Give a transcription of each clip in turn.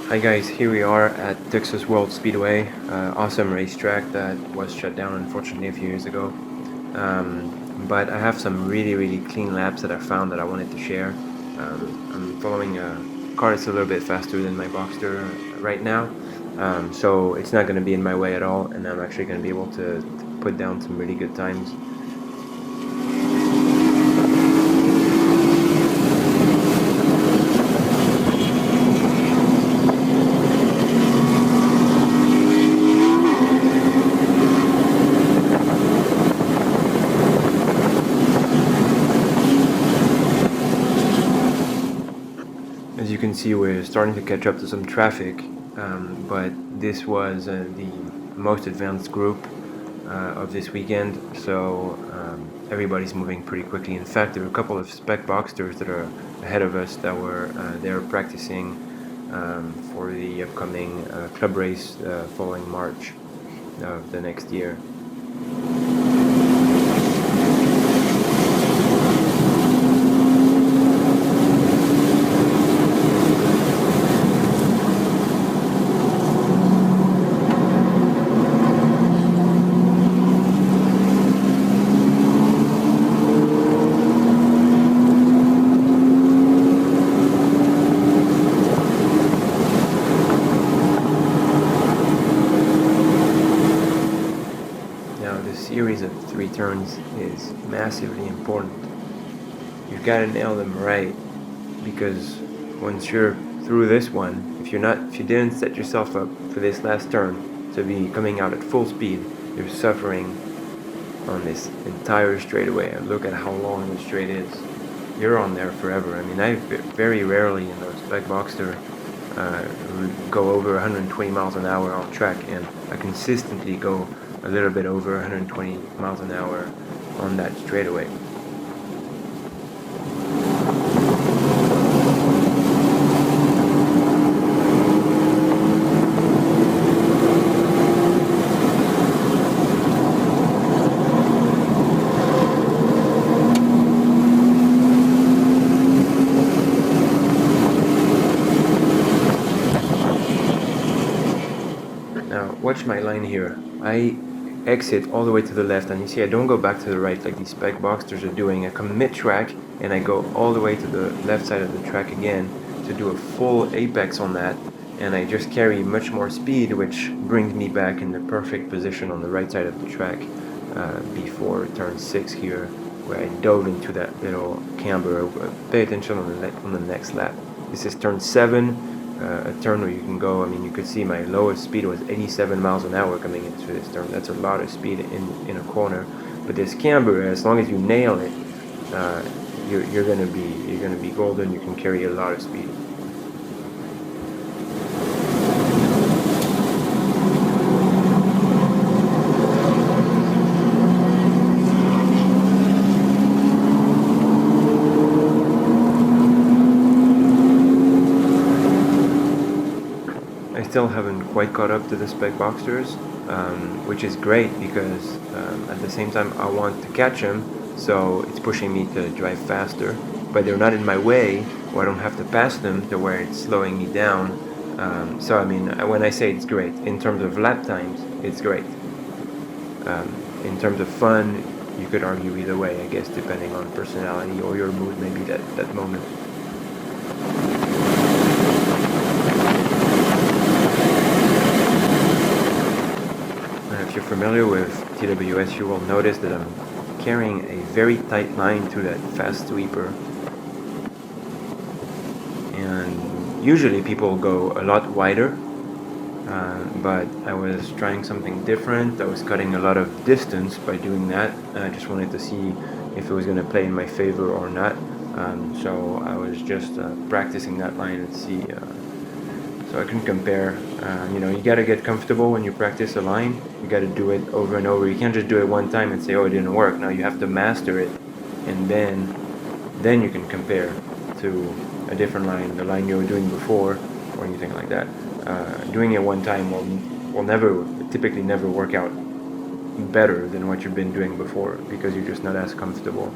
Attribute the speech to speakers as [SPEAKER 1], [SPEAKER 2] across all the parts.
[SPEAKER 1] Hi guys, here we are at Texas World Speedway, awesome racetrack that was shut down unfortunately a few years ago. But I have some really clean laps that I found that I wanted to share. I'm following a car that's a little bit faster than my Boxster right now, so it's not going to be in my way at all, and I'm actually going to be able to put down some really good times. As you can see, we're starting to catch up to some traffic, but this was the most advanced group of this weekend, so everybody's moving pretty quickly. In fact, there are a couple of Spec Boxsters that are ahead of us that were there practicing for the upcoming club race following March of the next year. Now, this series of 3 turns is massively important. You've got to nail them right, because once you're through this one, if you didn't set yourself up for this last turn to be coming out at full speed, you're suffering on this entire straightaway. And look at how long the straight is. You're on there forever. I mean, I very rarely in those Spec Boxster go over 120 miles an hour on track, and I consistently go a little bit over 120 miles an hour on that straightaway. Now, watch my line here. I exit all the way to the left, and you see I don't go back to the right like these Spec Boxsters are doing. I come mid-track, and I go all the way to the left side of the track again to do a full apex on that, and I just carry much more speed, which brings me back in the perfect position on the right side of the track before turn 6 here, where I dove into that little camber. Pay attention on the next lap. This is turn 7. A turn where you can go, I mean, you could see my lowest speed was 87 miles an hour coming into this turn. That's a lot of speed in a corner. But this camber, as long as you nail it, you're gonna be golden. You can carry a lot of speed. I still haven't quite caught up to the Spec Boxsters, which is great because at the same time I want to catch them, so it's pushing me to drive faster, but they're not in my way, or I don't have to pass them to where it's slowing me down. So I mean, when I say it's great, in terms of lap times, it's great. In terms of fun, you could argue either way, I guess, depending on personality or your mood maybe that moment. If you're familiar with TWS, you will notice that I'm carrying a very tight line through that fast sweeper. And usually people go a lot wider, but I was trying something different. I was cutting a lot of distance by doing that. I just wanted to see if it was going to play in my favor or not. So I was just practicing that line and see. So I can compare. You got to get comfortable when you practice a line. You got to do it over and over. You can't just do it one time and say, "Oh, it didn't work." Now you have to master it, and then you can compare to a different line, the line you were doing before, or anything like that. Doing it one time will typically never work out better than what you've been doing before, because you're just not as comfortable.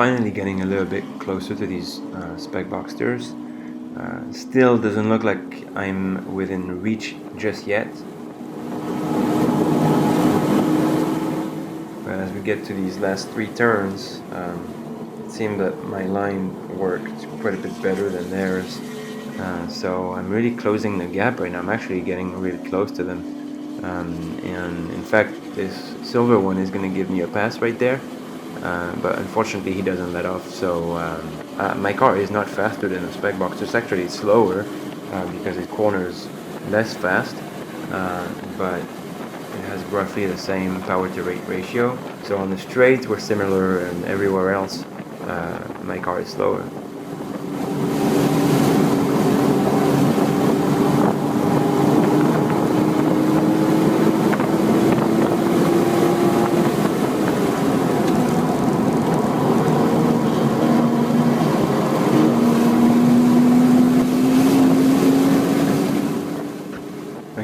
[SPEAKER 1] finally getting a little bit closer to these Spec Boxsters. Still doesn't look like I'm within reach just yet. But as we get to these last 3 turns, it seemed that my line worked quite a bit better than theirs. So I'm really closing the gap right now. I'm actually getting really close to them. And in fact, this silver one is going to give me a pass right there. But unfortunately he doesn't let off, so my car is not faster than a Spec Boxster. It's actually slower because it corners less fast, but it has roughly the same power to rate ratio. So on the straight we're similar, and everywhere else my car is slower.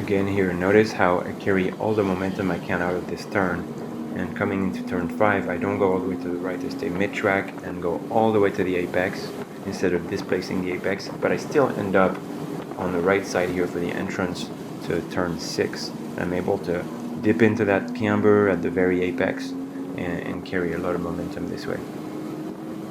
[SPEAKER 1] Again here, notice how I carry all the momentum I can out of this turn, and coming into turn 5 I don't go all the way to the right. I stay mid-track and go all the way to the apex instead of displacing the apex, but I still end up on the right side here for the entrance to turn 6. I'm able to dip into that camber at the very apex and carry a lot of momentum this way.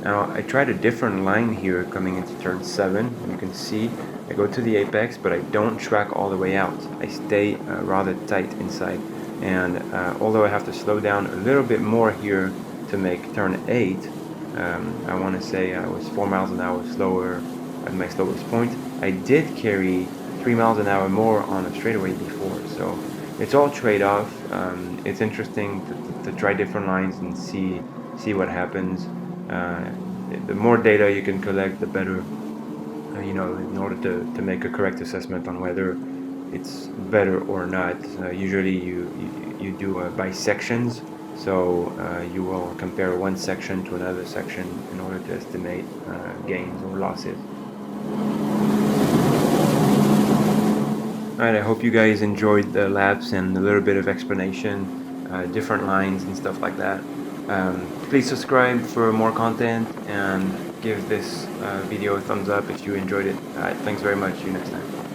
[SPEAKER 1] Now I tried a different line here coming into turn 7. You can see I go to the apex, but I don't track all the way out. I stay rather tight inside, and although I have to slow down a little bit more here to make turn 8, I want to say I was 4 miles an hour slower at my slowest point. I did carry 3 miles an hour more on a straightaway before, so it's all trade-off. It's interesting to try different lines and see what happens. The more data you can collect, the better, in order to make a correct assessment on whether it's better or not. Usually you do by sections, so you will compare one section to another section in order to estimate gains or losses. Alright, I hope you guys enjoyed the laps and a little bit of explanation, different lines and stuff like that. Please subscribe for more content and give this video a thumbs up if you enjoyed it. Thanks very much. See you next time.